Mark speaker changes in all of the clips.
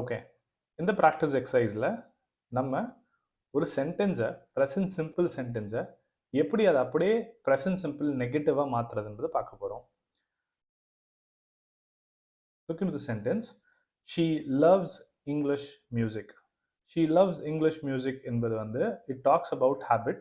Speaker 1: Okay, இந்த practice எக்ஸசைஸில் நம்ம ஒரு சென்டென்ஸை ப்ரெசன்ட் சிம்பிள் சென்டென்ஸை எப்படி அதை அப்படியே ப்ரெசன்ட் சிம்பிள் நெகட்டிவாக மாற்றுறதுன்றது பார்க்க போகிறோம். Look into the sentence. She loves English music. She loves English music என்பது வந்து it talks about habit.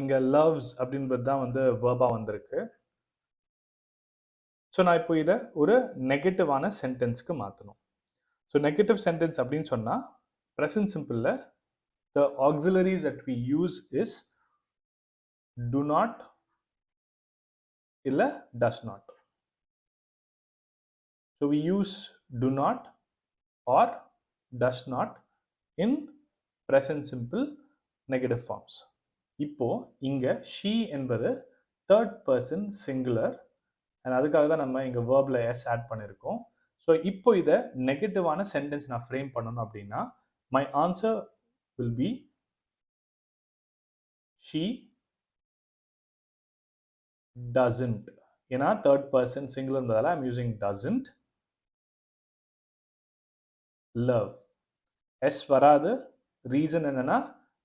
Speaker 1: இங்கே loves அப்படின்றது தான் வந்து வேர்பாக வந்திருக்கு. ஸோ நான் இப்போ இதை ஒரு நெகட்டிவான சென்டென்ஸ்க்கு மாற்றணும். ஸோ நெகட்டிவ் சென்டென்ஸ் அப்படின்னு சொன்னால் present சிம்பிளில் the auxiliaries that we use is do not illa does not. So we use do not or does not in present simple negative forms. இப்போ இங்க she என்பது third person singular and அதுக்காக தான் நம்ம இங்க verbல s add பண்ணிருக்கோம். So இப்போ இதை நெகட்டிவான சென்டென்ஸ் நான் ஃப்ரேம் பண்ணணும் அப்படின்னா my answer will be she doesn't. ஏன்னா third person singular இருந்ததால I'm using doesn't love. Yes வராது. ரீசன் என்னன்னா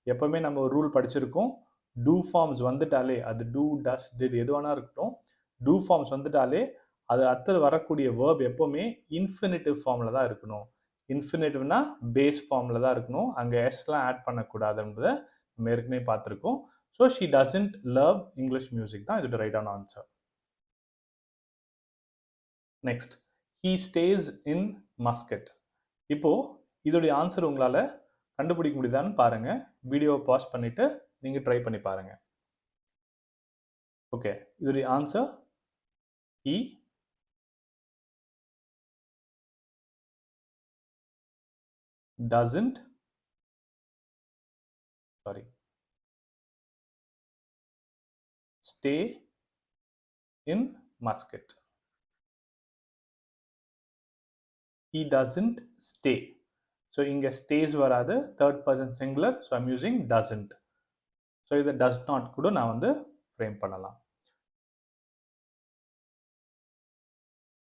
Speaker 1: எப்பவுமே நம்ம ஒரு ரூல் படிச்சிருக்கோம், டூ ஃபார்ம்ஸ் வந்துட்டாலே அது டூ டஸ் டிட் எதுவானா இருக்கட்டும், டூ ஃபார்ம்ஸ் வந்துட்டாலே அது அடுத்து வரக்கூடிய வேர்ப் எப்பவுமே இன்ஃபினிட்டிவ் ஃபார்மில் தான் இருக்கணும். இன்ஃபினிட்டிவ்னா பேஸ் ஃபார்மில் தான் இருக்கணும், அங்கே எஸ்லாம் ஆட் பண்ணக்கூடாதுன்றதை நம்ம ஏற்கனவே பார்த்துருக்கோம். So she doesn't love English music தான் இதோட ரைட்டான answer. Next, he stays in Muscat. இப்போ இதோடைய ஆன்சர் உங்களால் கண்டுபிடிக்க முடியுதான்னு பாருங்க. வீடியோவை பாஸ் பண்ணிட்டு நீங்க ட்ரை பண்ணி பாருங்க. ஓகே, இதோடைய answer he doesn't stay in Muscat. He doesn't stay. So இங்க stays வராது, third person singular, so I'm using doesn't. So இதை does not கூட நான் வந்து frame பண்ணலாம்.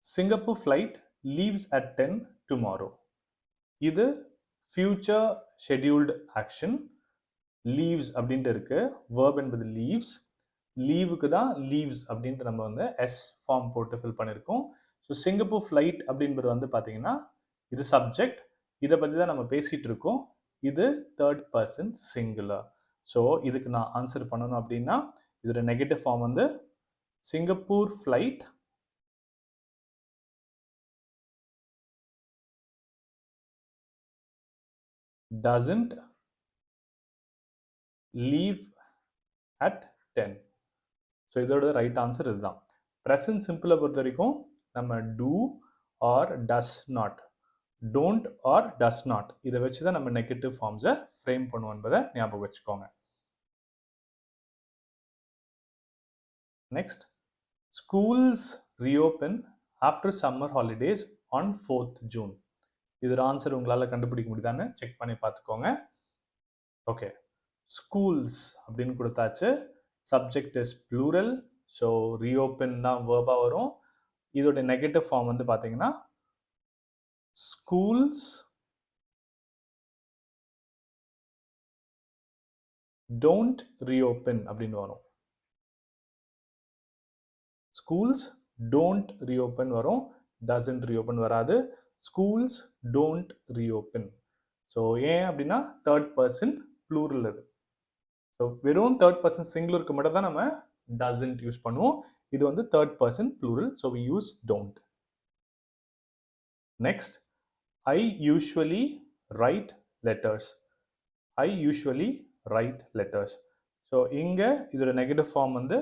Speaker 1: Singapore flight leaves at 10 tomorrow. இது future scheduled action. leaves அப்படின்ட்டு இருக்கு, verb என்பது leaves, லீவுக்கு தான் leaves அப்படின்ட்டு நம்ம வந்து s ஃபார்ம் போட்டு ஃபில் பண்ணியிருக்கோம். ஸோ சிங்கப்பூர் ஃப்ளைட் அப்படின்றது வந்து பார்த்தீங்கன்னா இது சப்ஜெக்ட், இதை பற்றி தான் நம்ம பேசிகிட்டு இருக்கோம். இது தேர்ட் பர்சன் சிங்குலர். ஸோ இதுக்கு நான் ஆன்சர் பண்ணணும் அப்படின்னா இதோட நெகட்டிவ் ஃபார்ம் வந்து Singapore flight doesn't leave at 10. So இதோட ரைட் ஆன்சர் இதுதான். ப்ரெசன்ட் சிம்பிளை பொறுத்த வரைக்கும் நம்ம do or does not, don't or does not இதை வச்சு தான் நம்ம நெகட்டிவ் ஃபார்ம்ஸை ஃப்ரேம் பண்ணுவோம் என்பதை ஞாபகம் வச்சுக்கோங்க. Next, schools reopen after summer holidays on 4th June. இதோட ஆன்சர் உங்களால் கண்டுபிடிக்க முடியுதான்னு செக் பண்ணி பார்த்துக்கோங்க. ஓகே, ஸ்கூல்ஸ் அப்படின்னு கொடுத்தாச்சு, subject is plural, so reopen தான் வேர்பாக வரும். இதோட நெகட்டிவ் ஃபார்ம் வந்து பார்த்தீங்கன்னா schools don't reopen அப்படின்னு வரும். schools don't reopen வரும், doesn't reopen வராது. schools don't reopen. ஸோ ஏன் அப்படின்னா தேர்ட் பர்சன் ப்ளூரல் இது. ஸோ வெறும் தேர்ட் பர்சன் சிங்குலருக்கு மட்டும் தான் நம்ம doesn't யூஸ் பண்ணுவோம். இது வந்து third person plural, so we use don't. Next, I usually write letters. I usually write letters. So இங்கே இதோட நெகட்டிவ் ஃபார்ம் வந்து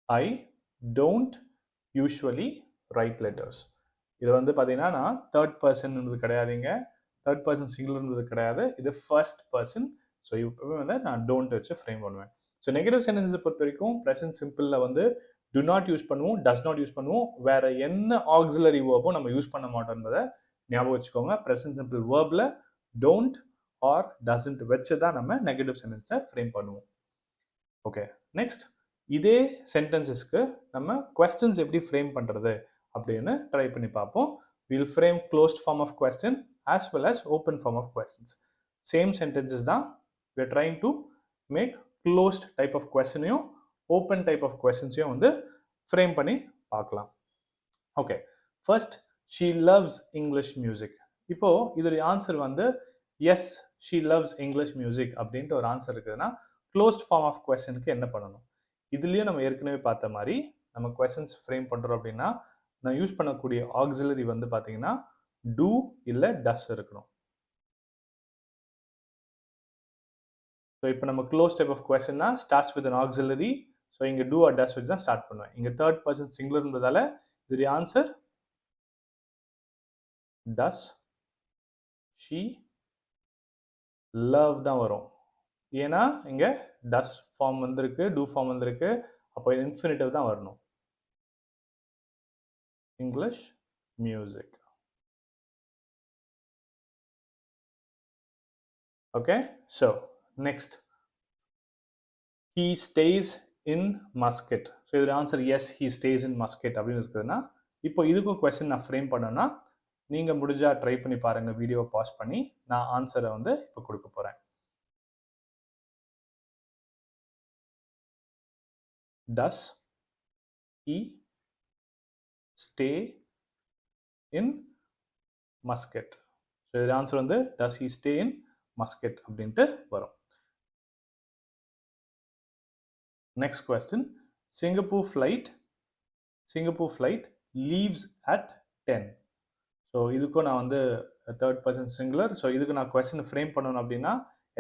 Speaker 1: I don't usually write letters. இது வந்து பார்த்தீங்கன்னா நான் தேர்ட் பர்சன் கிடையாதுங்க, தேர்ட் பர்சன் சிங்குலர்ன்றது கிடையாது, இது ஃபர்ஸ்ட் பர்சன். ஸோ இப்போவே வந்து நான் டோன்ட் வச்சு ஃப்ரேம் பண்ணுவேன். ஸோ நெகட்டிவ் சென்டென்ஸை பொறுத்த வரைக்கும் ப்ரெசன்ட் சிம்பிளில் வந்து do not யூஸ் பண்ணுவோம், does not யூஸ் பண்ணுவோம். வேற என்ன auxiliary verbும் நம்ம யூஸ் பண்ண மாட்டோம்ன்றத ஞாபகம் வச்சுக்கோங்க. present simple verbல don't or doesn't வச்சு தான் நம்ம நெகட்டிவ் சென்டென்ஸை ஃப்ரேம் பண்ணுவோம். ஓகே, நெக்ஸ்ட் இதே சென்டென்சஸ்க்கு நம்ம கொஸ்டின்ஸ் எப்படி ஃப்ரேம் பண்ணுறது அப்படின்னு ட்ரை பண்ணி பார்ப்போம். Will frame closed form of question as well as open form of questions. Same sentences தான், we are trying to make closed type of கொஸ்டினையும் ஓப்பன் டைப் ஆஃப் கொஸ்டின்ஸையும் வந்து ஃப்ரேம் பண்ணி பார்க்கலாம். Okay, first she loves English music. இப்போ இதோடைய answer வந்து yes she loves English music அப்படின்ட்டு ஒரு ஆன்சர் இருக்குதுன்னா க்ளோஸ்ட் ஃபார்ம் ஆஃப் கொஸ்டினுக்கு என்ன பண்ணணும்? இதுலேயும் நம்ம ஏற்கனவே பார்த்த மாதிரி நம்ம கொஸ்டின்ஸ் ஃப்ரேம் பண்ணுறோம் அப்படின்னா நான் யூஸ் பண்ணக்கூடிய ஆக்சிலரி வந்து பார்த்தீங்கன்னா டூ இல்லை டஸ் இருக்கணும். ஸோ இப்போ நம்ம க்ளோஸ் டைப் ஆஃப் கொஸ்டின்னா starts with an auxiliary. So இங்கே டூ ஆர் டஸ் வச்சு தான் ஸ்டார்ட் பண்ணுவேன். இங்கே தேர்ட் பர்சன் சிங்குலர்ன்றதால இதோடைய ஆன்சர் டஸ் ஷீ லவ் தான் வரும். ஏன்னா இங்கே டஸ் ஃபார்ம் வந்திருக்கு, டூ ஃபார்ம் வந்திருக்கு, அப்போ இன்ஃபினிட்டிவ் தான் வரணும். English music. Okay, so next he stays in Muscat. So இதோட answer yes he stays in Muscat அப்படின்னு இருக்குதுன்னா இப்போ இதுக்கும் கொஸ்டின் நான் ஃப்ரேம் பண்ணேன்னா நீங்கள் முடிஞ்சா ட்ரை பண்ணி பாருங்கள், வீடியோவை பாஸ் பண்ணி. நான் ஆன்சரை வந்து இப்போ கொடுக்க போகிறேன். டஸ் he stay in Muscat. So இதோட ஆன்சர் வந்து does he stay in Muscat அப்படின்ட்டு வரும். Next question, Singapore flight leaves at 10. So இதுக்கும் நான் வந்து தேர்ட் பர்சன் சிங்குலர். ஸோ இதுக்கு நான் கொஸ்டின் ஃப்ரேம் பண்ணணும் அப்படின்னா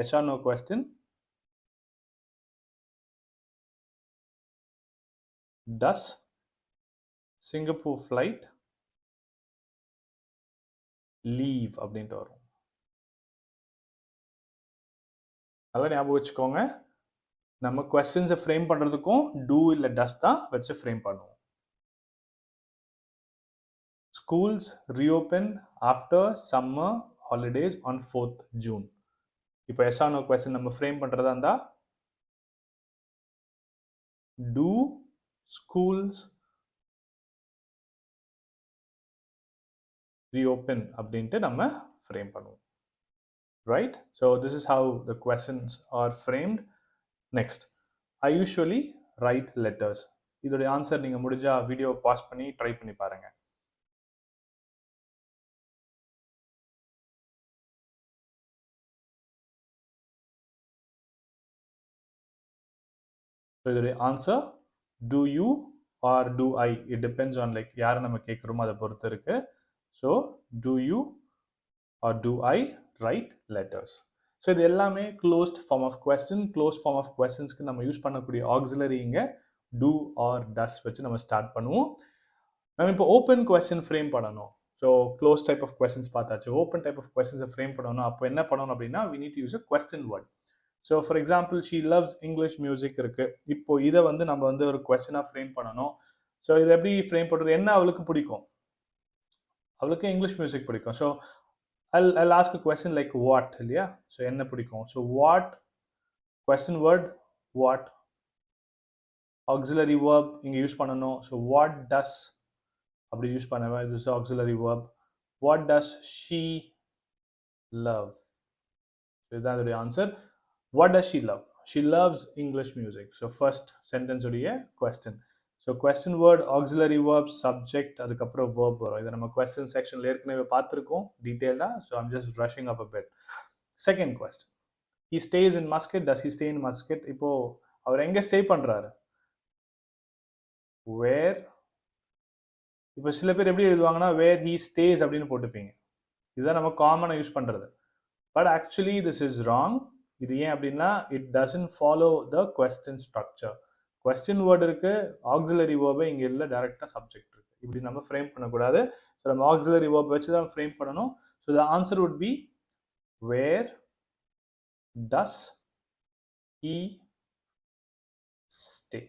Speaker 1: எஸ் ஆர் நோ கொஸ்டின். டஸ் சிங்கப்பூர் ஃப்ளைட் லீவ் அப்படின்ட்டு வரும். நல்லா ஞாபகம் வச்சுக்கோங்க, நம்ம கொஸ்டின்ஸை ஃப்ரேம் பண்ணுறதுக்கும் டூ இல்லை டஸ் தான் வச்சு ஃப்ரேம் பண்ணுவோம். Schools reopen after summer holidays on 4th June. இப்போ எஸ் ஆர் நோ கொஸ்டின் நம்ம ஃப்ரேம் பண்ணுறதா இருந்தால் do schools reopen அப்படின்ட்டு நம்ம ஃப்ரேம் பண்ணுவோம். Right? So this is how the questions are framed. Next, I usually write letters. இதோடைய answer நீங்கள் முடிஞ்சா வீடியோ பாஸ் பண்ணி ட்ரை பண்ணி பாருங்கள். ஸோ இதோடைய answer do you or do I, it depends on like யாரை நம்ம கேட்குறோமோ அதை பொறுத்து இருக்கு. So do you or do I write letters. So இது எல்லாமே closed form of question. Close form of கொஸ்டின்ஸ்க்கு நம்ம யூஸ் பண்ணக்கூடிய ஆக்சிலரி இங்கே do or does வச்சு நம்ம ஸ்டார்ட் பண்ணுவோம். நம்ம இப்போ ஓப்பன் கொஸ்டின் ஃப்ரேம் பண்ணணும். So close type of questions பார்த்தாச்சு. ஓப்பன் டைப் ஆஃப் கொஸ்டின்ஸை ஃப்ரேம் பண்ணணும். அப்போ என்ன பண்ணணும் அப்படின்னா we need to use a question word. So for example she loves English music இருக்குது. இப்போ இதை வந்து நம்ம வந்து ஒரு கொஸ்டினாக ஃப்ரேம் பண்ணணும். ஸோ இதை எப்படி ஃப்ரேம் பண்ணுறது? என்ன அவளுக்கு பிடிக்கும்? அவளுக்கு இங்கிலீஷ் மியூசிக் பிடிக்கும். So I'll ask a question like what, இல்லையா? ஸோ என்ன பிடிக்கும்? So what question word what, auxiliary verb இங்கே யூஸ் பண்ணணும். ஸோ வாட் டஸ் அப்படி யூஸ் பண்ணுவேன், இது is auxiliary verb. What does she love, இதுதான் அதோடைய answer. What does she love? She loves English music. So first sentence உடைய question. So question word, auxiliary verb, subject, அதுக்கப்புறம் verb வரும். இதை நம்ம question sectionல ஏற்கனவே பார்த்துருக்கோம் டீட்டெயிலாக. So I'm just rushing up a bit. Second question, he stays in Muscat. Does he stay in Muscat? இப்போ அவர் எங்கே ஸ்டே பண்ணுறாரு? Where? இப்போ சில பேர் எப்படி எழுதுவாங்கன்னா where he stays அப்படின்னு போட்டுப்பீங்க. இதுதான் நம்ம காமனாக யூஸ் பண்ணுறது. But actually this is wrong. இது ஏன் அப்படின்னா it doesn't follow the question structure. Question word இருக்கு, ஆக்சிலரி வேர்பே இங்கே இல்லை, டைரக்டாக சப்ஜெக்ட் இருக்கு. இப்படி நம்ம ஃப்ரேம் பண்ணக்கூடாது. ஸோ நம்ம ஆக்சிலரி வேர்ப் வச்சு தான் ஃப்ரேம் பண்ணணும். So the answer would be where does he stay.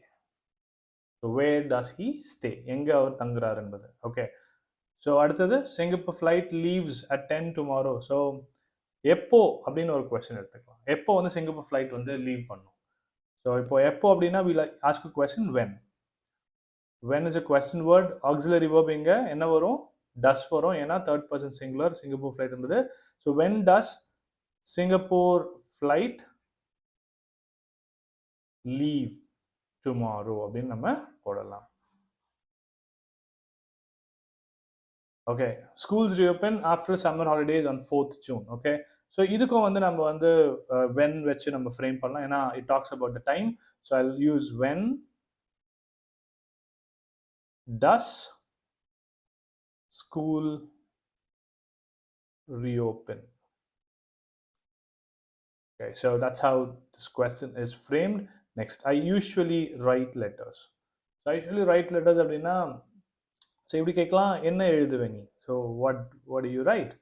Speaker 1: So where does he stay, எங்கே அவர் தங்குறார் என்பது. ஓகே, ஸோ அடுத்தது Singapore flight leaves at 10 tomorrow. ஸோ எப்போ அப்படின்னு ஒரு கொஸ்டின் எடுத்துக்கலாம். எப்போ வந்து சிங்கப்பூர் ஃப்ளைட் வந்து லீவ் பண்ணும்? ஸோ இப்போ எப்போ அப்படின்னா we like ask a question when. when is a question word. auxiliary verb இங்க என்ன வரும்? does வரும், ஏன்னா third person singular Singapore flight என்பது. So when does Singapore flight leave tomorrow அப்படின்னு நம்ம போடலாம். Okay, schools reopen after summer holidays on 4th June. Okay, so இதுக்கும் வந்து நம்ம வந்து வென் வச்சு நம்ம ஃப்ரேம் பண்ணலாம், ஏன்னா it talks about the time. So I use when does school reopen. Okay, so that's how this question is framed. Next, I usually write letters. So I usually write letters அப்படின்னா so இப்படி கேட்கலாம், என்ன எழுதுவே நீ? So what do you write?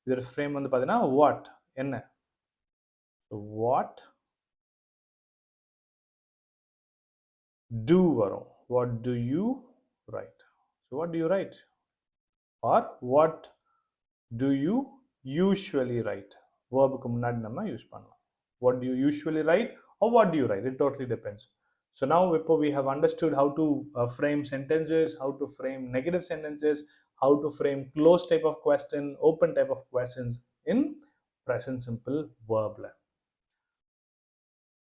Speaker 1: இதோட frame வந்து பார்த்தீங்கன்னா what, என்ன. So what do வரும், what do you write? So what do you write? Or what do you usually write? Verbுக்கு முன்னாடி நம்ம யூஸ் பண்ணலாம். What do you usually write or what do you write? It totally depends. So now we have understood how to frame sentences, how to frame negative sentences, how to frame closed type of question, open type of questions in present simple verb.